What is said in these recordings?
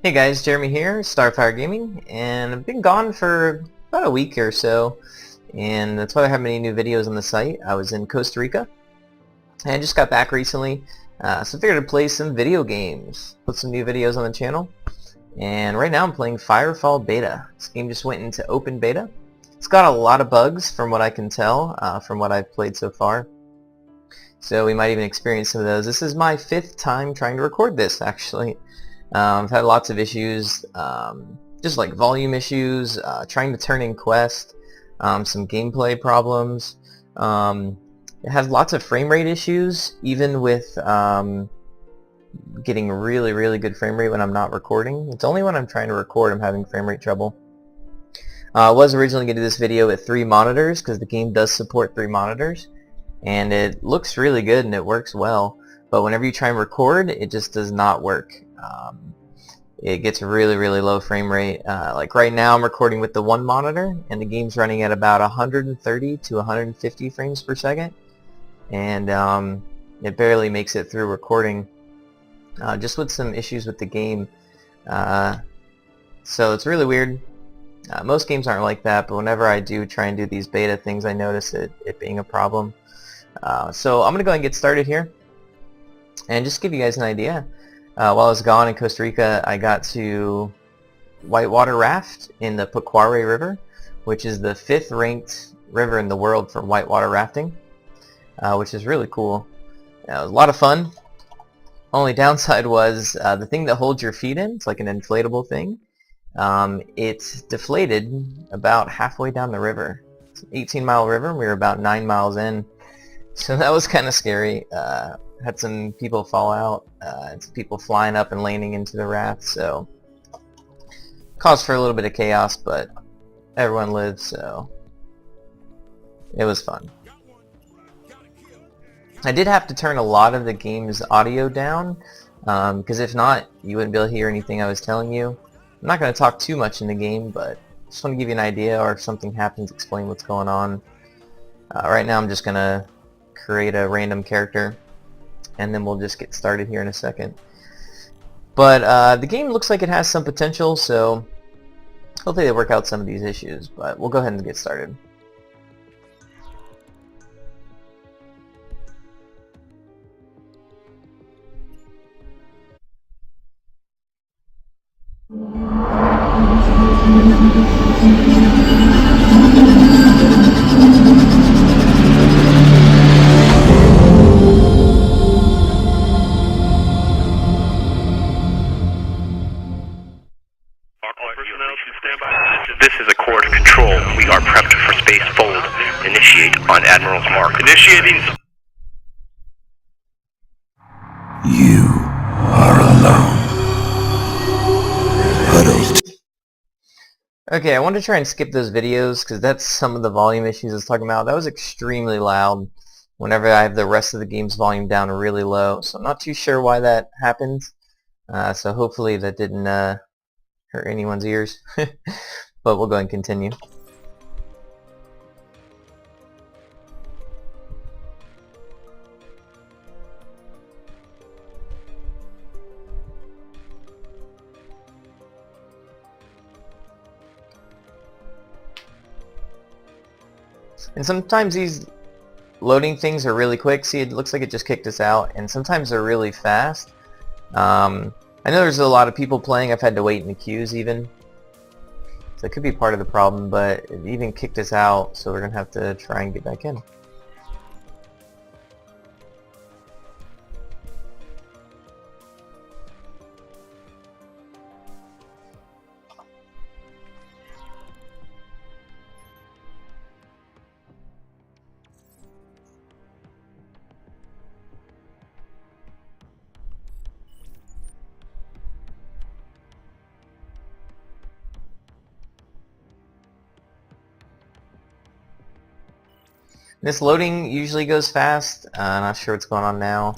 Hey guys, Jeremy here, Starfire Gaming, and I've been gone for about a week or so, and that's why I haven't many new videos on the site. I was in Costa Rica, and I just got back recently, so I figured I'd play some video games, put some new videos on the channel, and right now I'm playing FireFall Beta. This game just went into open beta. It's got a lot of bugs from what I can tell, from what I've played so far, so we might even experience some of those. This is my 5th time trying to record this, actually. I've had lots of issues, just like volume issues, trying to turn in quest, some gameplay problems. It has lots of frame rate issues, even with getting really good frame rate when I'm not recording. It's only when I'm trying to record I'm having frame rate trouble. I was originally going to do this video with 3 monitors because the game does support 3 monitors, and it looks really good and it works well. But whenever you try and record, it just does not work. It gets really low frame rate. Like right now I'm recording with the 1 monitor and the game's running at about 130 to 150 frames per second, and it barely makes it through recording, just with some issues with the game. So it's really weird. Most games aren't like that, but whenever I do try and do these beta things, I notice it being a problem. So I'm gonna go ahead and get started here and just give you guys an idea. While I was gone in Costa Rica, I got to whitewater raft in the Paquare River, which is the 5th ranked river in the world for whitewater rafting, which is really cool. It was a lot of fun. Only downside was the thing that holds your feet in, it's like an inflatable thing, it deflated about halfway down the river. It's an 18-mile river, and we were about 9 miles in, so that was kind of scary. Had some people fall out, and some people flying up and landing into the raft, so caused for a little bit of chaos, but everyone lived, so it was fun. I did have to turn a lot of the game's audio down, because if not, you wouldn't be able to hear anything I was telling you. I'm not going to talk too much in the game, but just want to give you an idea, or if something happens, explain what's going on. Right now I'm just going to create a random character, and then we'll just get started here in a second. But the game looks like it has some potential, so hopefully they work out some of these issues, but we'll go ahead and get started. This is a core to control. We are prepped for space fold. Initiate on Admiral's mark. Initiating. You are alone. Huddled. Okay, I want to try and skip those videos because that's some of the volume issues I was talking about. That was extremely loud whenever I have the rest of the game's volume down really low, so I'm not too sure why that happened. So hopefully that didn't hurt anyone's ears. But we'll go ahead and continue. And sometimes these loading things are really quick. See, it looks like it just kicked us out, and sometimes they're really fast. I know there's a lot of people playing. I've had to wait in the queues even. So it could be part of the problem, but it even kicked us out, so we're going to have to try and get back in. This loading usually goes fast. Not sure what's going on now.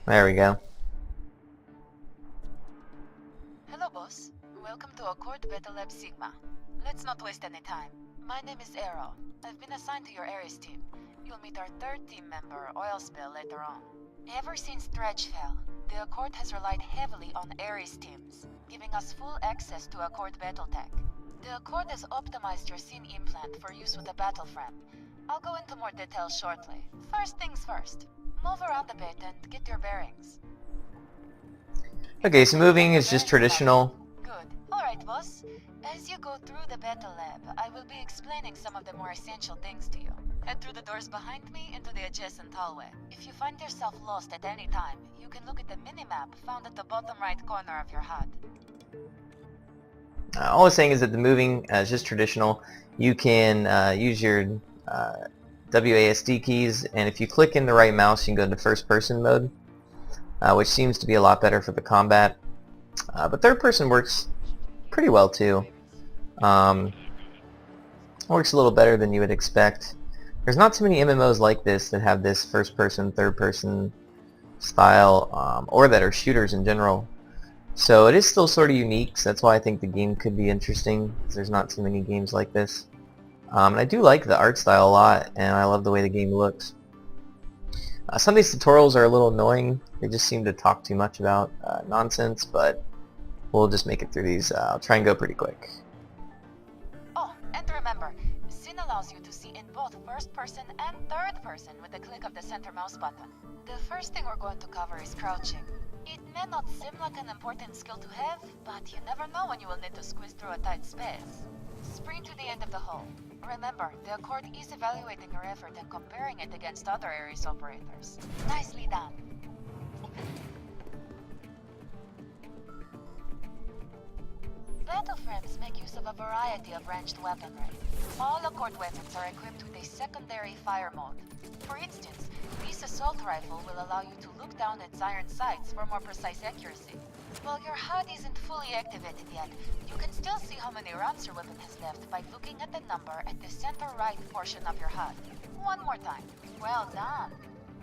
There we go. Hello, boss. Welcome to Accord Beta Lab Sigma. Let's not waste any time. My name is Arrow. I've been assigned to your Ares team. You'll meet our 3rd team member, Oil Spill, later on. Ever since Dredge fell, The Accord has relied heavily on Ares teams, giving us full access to Accord battle tech. The Accord has optimized your scene implant for use with the battle frame. I'll go into more detail shortly. First things first. Move around a bit and get your bearings. Okay, so moving is just traditional. Good. Alright, boss. As you go through the battle lab, I will be explaining some of the more essential things to you. Head through the doors behind me into the adjacent hallway. If you find yourself lost at any time, you can look at the minimap found at the bottom right corner of your HUD. All I was saying is that the moving is just traditional. You can use your WASD keys, and if you click in the right mouse, you can go into first person mode, which seems to be a lot better for the combat. But third person works pretty well too. Works a little better than you would expect. There's not too many MMOs like this that have this first person, third person style, or that are shooters in general. So it is still sort of unique, so that's why I think the game could be interesting, because there's not too many games like this. And I do like the art style a lot, and I love the way the game looks. Some of these tutorials are a little annoying. They just seem to talk too much about nonsense, but we'll just make it through these. I'll try and go pretty quick. Oh, and remember, Scene allows you to see in both first person and third person with the click of the center mouse button. The first thing we're going to cover is crouching. It may not seem like an important skill to have, but you never know when you will need to squeeze through a tight space. Sprint to the end of the hall. Remember, the Accord is evaluating your effort and comparing it against other Ares operators. Nicely done. Battle frames make use of a variety of ranged weaponry. All Accord weapons are equipped with a secondary fire mode. For instance, this assault rifle will allow you to look down its iron sights for more precise accuracy. While your HUD isn't fully activated yet, you can still see how many rounds your weapon has left by looking at the number at the center right portion of your HUD. One more time. Well done.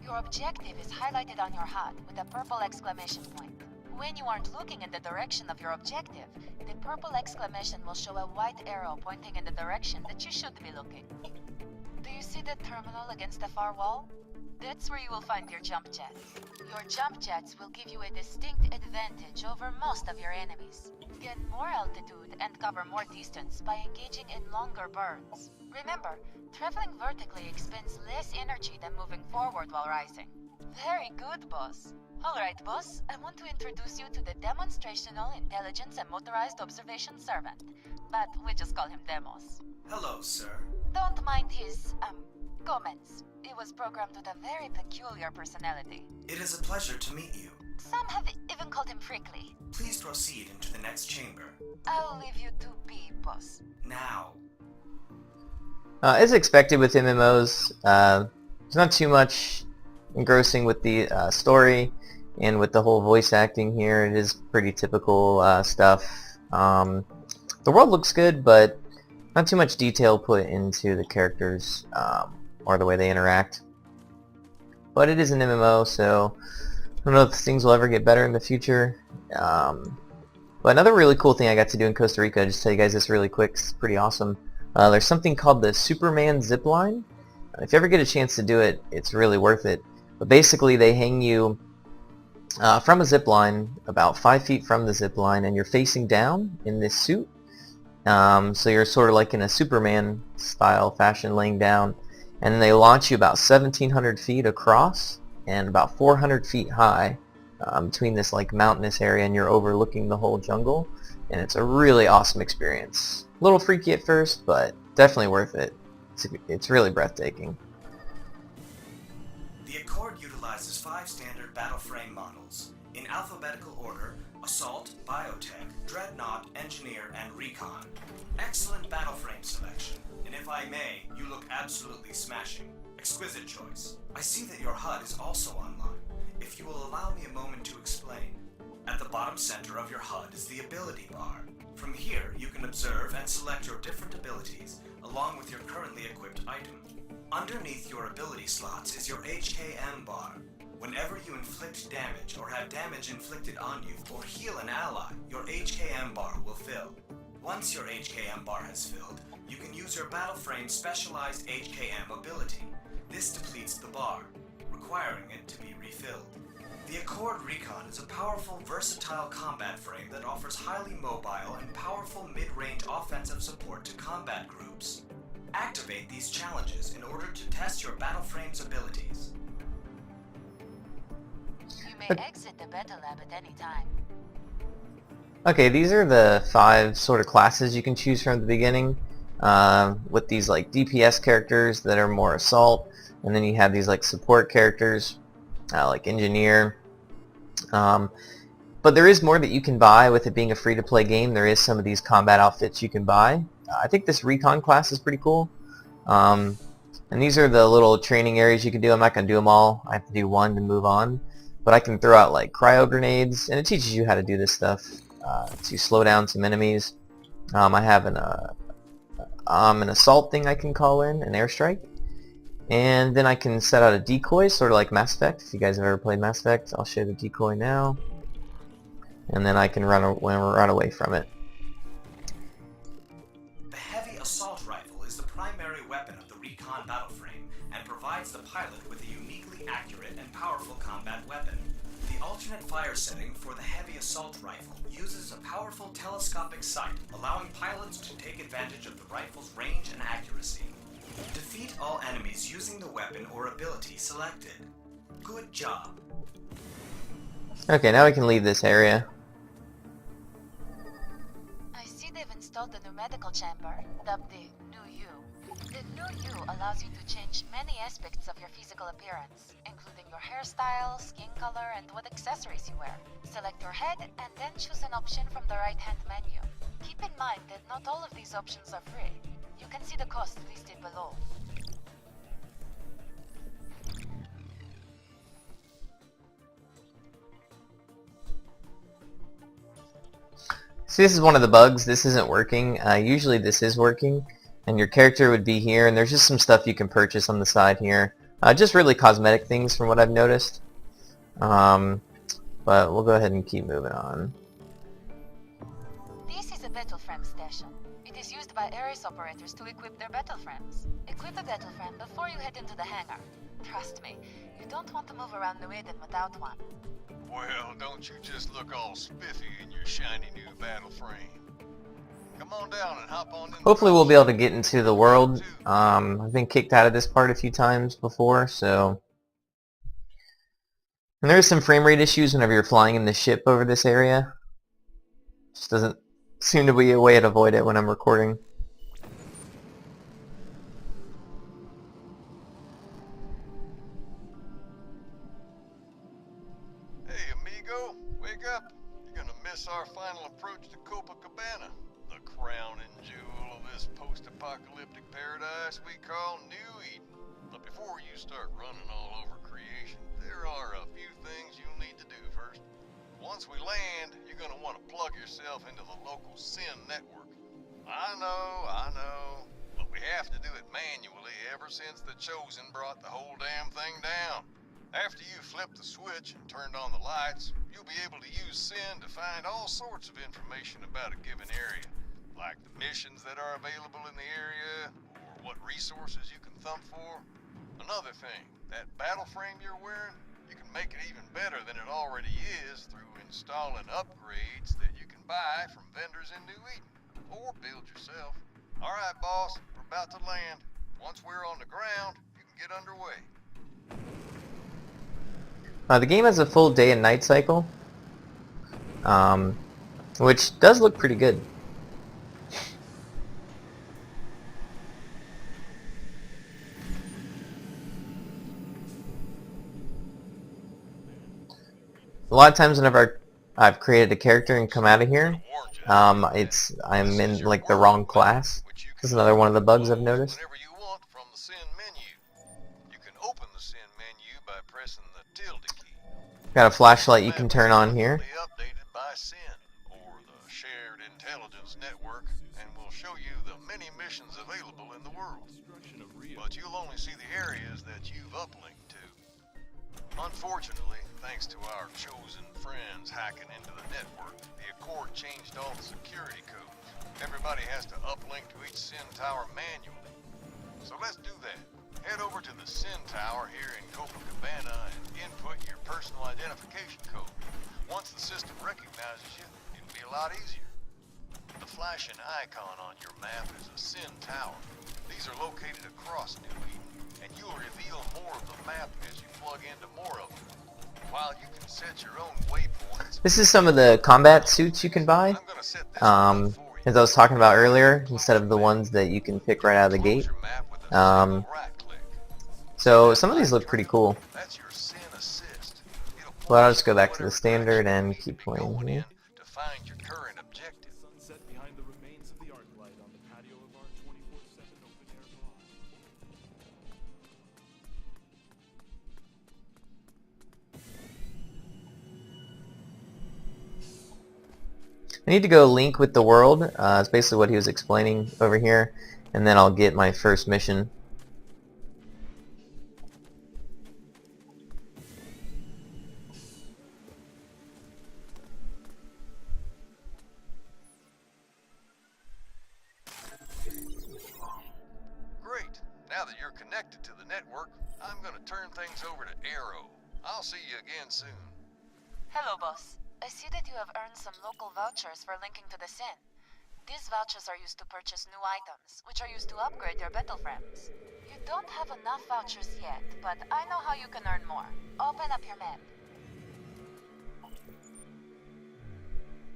Your objective is highlighted on your HUD with a purple exclamation point. When you aren't looking in the direction of your objective, the purple exclamation will show a white arrow pointing in the direction that you should be looking. Do you see the terminal against the far wall? That's where you will find your jump jets. Your jump jets will give you a distinct advantage over most of your enemies. Gain more altitude and cover more distance by engaging in longer burns. Remember, traveling vertically expends less energy than moving forward while rising. Very good, boss. Alright, boss, I want to introduce you to the Demonstrational Intelligence and Motorized Observation Servant, but we just call him Demos. Hello, sir. Don't mind his, comments. He was programmed with a very peculiar personality. It is a pleasure to meet you. Some have even called him prickly. Please proceed into the next chamber. I'll leave you to be, boss. Now. As expected with MMOs, there's not too much engrossing with the story and with the whole voice acting here. It is pretty typical stuff. The world looks good, but not too much detail put into the characters or the way they interact. But it is an MMO, so I don't know if things will ever get better in the future. But another really cool thing I got to do in Costa Rica, I'll just tell you guys this really quick, it's pretty awesome. There's something called the Superman zipline. If you ever get a chance to do it, it's really worth it. But basically they hang you from a zipline about 5 feet from the zipline, and you're facing down in this suit. So you're sort of like in a Superman style fashion laying down, and then they launch you about 1,700 feet across and about 400 feet high between this like mountainous area, and you're overlooking the whole jungle, and it's a really awesome experience. A little freaky at first, but definitely worth it. It's really breathtaking. The Accord utilizes 5 standard battle frame models, in alphabetical order: Assault, Biotech, Dreadnought, Engineer, and Recon. Excellent battle frame selection, and if I may, you look absolutely smashing. Exquisite choice. I see that your HUD is also online. If you will allow me a moment to explain. At the bottom center of your HUD is the ability bar. From here, you can observe and select your different abilities, along with your currently equipped item. Underneath your ability slots is your HKM bar. Whenever you inflict damage or have damage inflicted on you or heal an ally, your HKM bar will fill. Once your HKM bar has filled, you can use your battle frame's specialized HKM ability. This depletes the bar, requiring it to be refilled. The Accord Recon is a powerful, versatile combat frame that offers highly mobile and powerful mid-range offensive support to combat groups. Activate these challenges in order to test your battle frame's abilities. You may exit the battle lab at any time. Okay, these are the 5 sort of classes you can choose from at the beginning, with these like DPS characters that are more assault, and then you have these like support characters, like engineer. But there is more that you can buy with it being a free-to-play game. There is some of these combat outfits you can buy. I think this recon class is pretty cool. And these are the little training areas you can do. I'm not going to do them all. I have to do one to move on. But I can throw out like cryo grenades, and it teaches you how to do this stuff to slow down some enemies. I have an assault thing I can call in, an airstrike. And then I can set out a decoy, sort of like Mass Effect. If you guys have ever played Mass Effect, I'll show the decoy now. And then I can run away from it. The heavy assault rifle is the primary weapon of the Recon battle frame and provides the pilot with a uniquely accurate and powerful combat weapon. The alternate fire setting for the heavy assault rifle uses a powerful telescopic sight, allowing pilots to take advantage of the rifle's range and accuracy. Defeat all enemies using the weapon or ability selected. Good job. Okay, now we can leave this area. I see they've installed the new medical chamber, dubbed the New You. The New You allows you to change many aspects of your physical appearance, including your hairstyle, skin color, and what accessories you wear. Select your head and then choose an option from the right-hand menu. Keep in mind that not all of these options are free. You can see the cost listed below. See, this is one of the bugs. This isn't working. Usually this is working, and your character would be here, and there's just some stuff you can purchase on the side here. Just really cosmetic things from what I've noticed. But we'll go ahead and keep moving on. This is a battle frame station. It is used by Ares operators to equip their battle frames. Equip a battle frame before you head into the hangar. Trust me, you don't want to move around New Eden without one. Well, don't you just look all spiffy in your shiny new battle frame. Come on down and hop on in. Hopefully we'll be able to get into the world. I've been kicked out of this part a few times before, so... And there's some frame rate issues whenever you're flying in the ship over this area. Just doesn't seem to be a way to avoid it when I'm recording. Hey, amigo, wake up. You're gonna miss our final approach to Copacabana, the crown and jewel of this post-apocalyptic paradise we call New Eden. But before you start running all over creation, there are a few things you'll need to do first. Once we land, you're gonna want to plug yourself into the local SIN network. I know, but we have to do it manually ever since the Chosen brought the whole damn thing down. After you flip the switch and turned on the lights, you'll be able to use SIN to find all sorts of information about a given area, like the missions that are available in the area, or what resources you can thump for. Another thing, that battle frame you're wearing, you can make it even better than it already is through installing upgrades that you can buy from vendors in New Eden, or build yourself. Alright, boss, we're about to land. Once we're on the ground, you can get underway. The game has a full day and night cycle, which does look pretty good. A lot of times whenever I've created a character and come out of here, I'm in like the wrong class. This is another one of the bugs I've noticed. Whenever you want from the SIN menu. You can open the SIN menu by pressing the tilde key. Got a flashlight you can turn on here. Updated by SIN, or the Shared Intelligence Network, and will show you the many missions available in the world. But you'll only see the areas that you've uplinked to. Unfortunately, thanks to our chosen friends hacking into the network, the Accord changed all the security codes. Everybody has to uplink to each SIN tower manually. So let's do that. Head over to the Sin Tower here in Copacabana and input your personal identification code. Once the system recognizes you, it'll be a lot easier. The flashing icon on your map is a Sin Tower. These are located across New Eden, and you'll reveal more of the map as you plug into more of them. While you can set your own waypoints... This is some of the combat suits you can buy. I'm gonna set this one up for you. As I was talking about earlier, instead of the ones that you can pick right out of the Close gate. your map with a single right click. So some of these look pretty cool. That's your Sin Assist. It'll But I'll point just go you back to the whatever standard direction and you need keep to be playing going here. in to find your current objective. Sunset behind the remains of the arc light on the patio of our 24/7 open-air bar. I need to go link with the world. It's basically what he was explaining over here, and then I'll get my first mission. Great. Now that you're connected to the network, I'm gonna turn things over to Arrow. I'll see you again soon. Hello, boss. I see that you have earned some local vouchers for linking to the Sin. These vouchers are used to purchase new items, which are used to upgrade your battle frames. You don't have enough vouchers yet, but I know how you can earn more. Open up your map.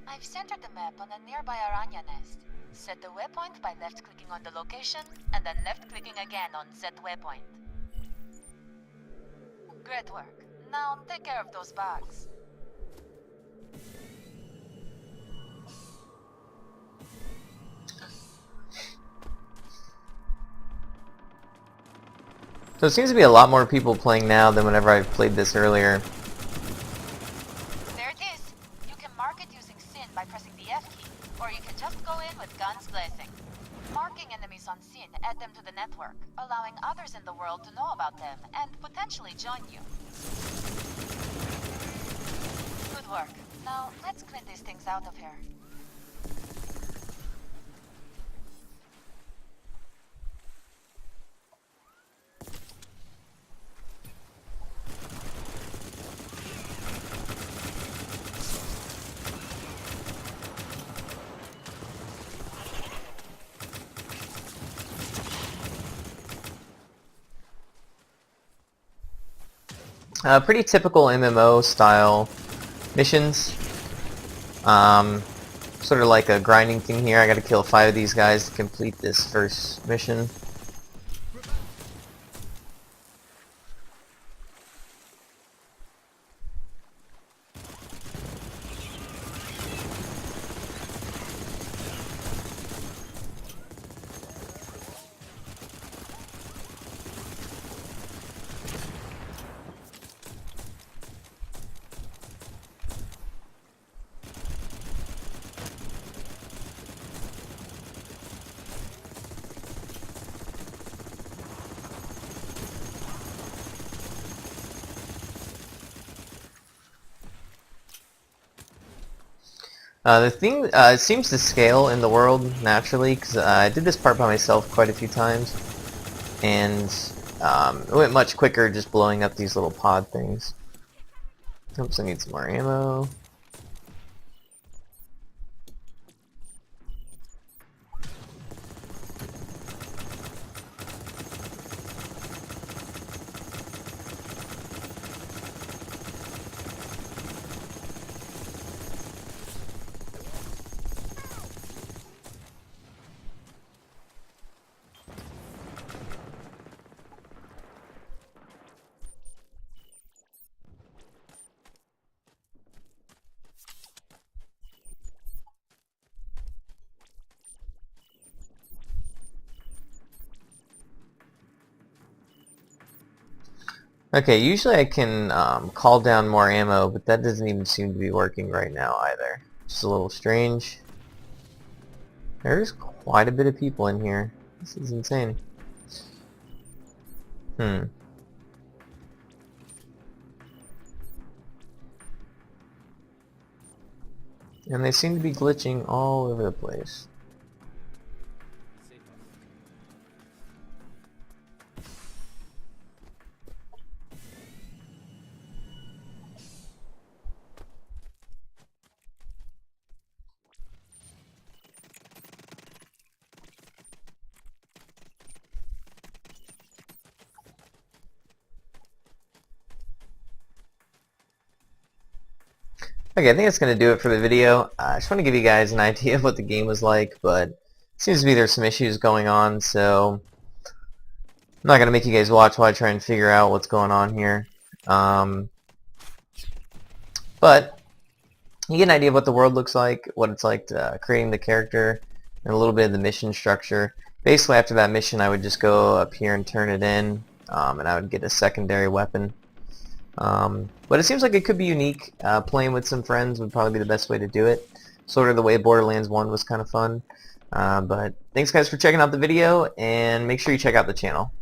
I've centered the map on a nearby Aranya nest. Set the waypoint by left-clicking on the location, and then left-clicking again on set waypoint. Great work. Now take care of those bugs. So it seems to be a lot more people playing now than whenever I played this earlier. There it is. You can mark it using Sin by pressing the F key, or you can just go in with guns blazing. Marking enemies on Sin add them to the network, allowing others in the world to know about them and potentially join you. Good work. Now let's clean these things out of here. Pretty typical MMO style missions. Sort of like a grinding thing here. I gotta kill 5 of these guys to complete this first mission. The thing it seems to scale in the world naturally, because I did this part by myself quite a few times, and it went much quicker just blowing up these little pod things. Oops, I need some more ammo. Okay, usually I can call down more ammo, but that doesn't even seem to be working right now either. Just a little strange. There's quite a bit of people in here. This is insane. And they seem to be glitching all over the place. Okay, I think that's going to do it for the video. I just want to give you guys an idea of what the game was like, but it seems to be there's some issues going on, so I'm not going to make you guys watch while I try and figure out what's going on here. But you get an idea of what the world looks like, what it's like to, creating the character, and a little bit of the mission structure. Basically, after that mission, I would just go up here and turn it in, and I would get a secondary weapon. But it seems like it could be unique. Playing with some friends would probably be the best way to do it. Sort of the way Borderlands 1 was kind of fun. But thanks guys for checking out the video, and make sure you check out the channel.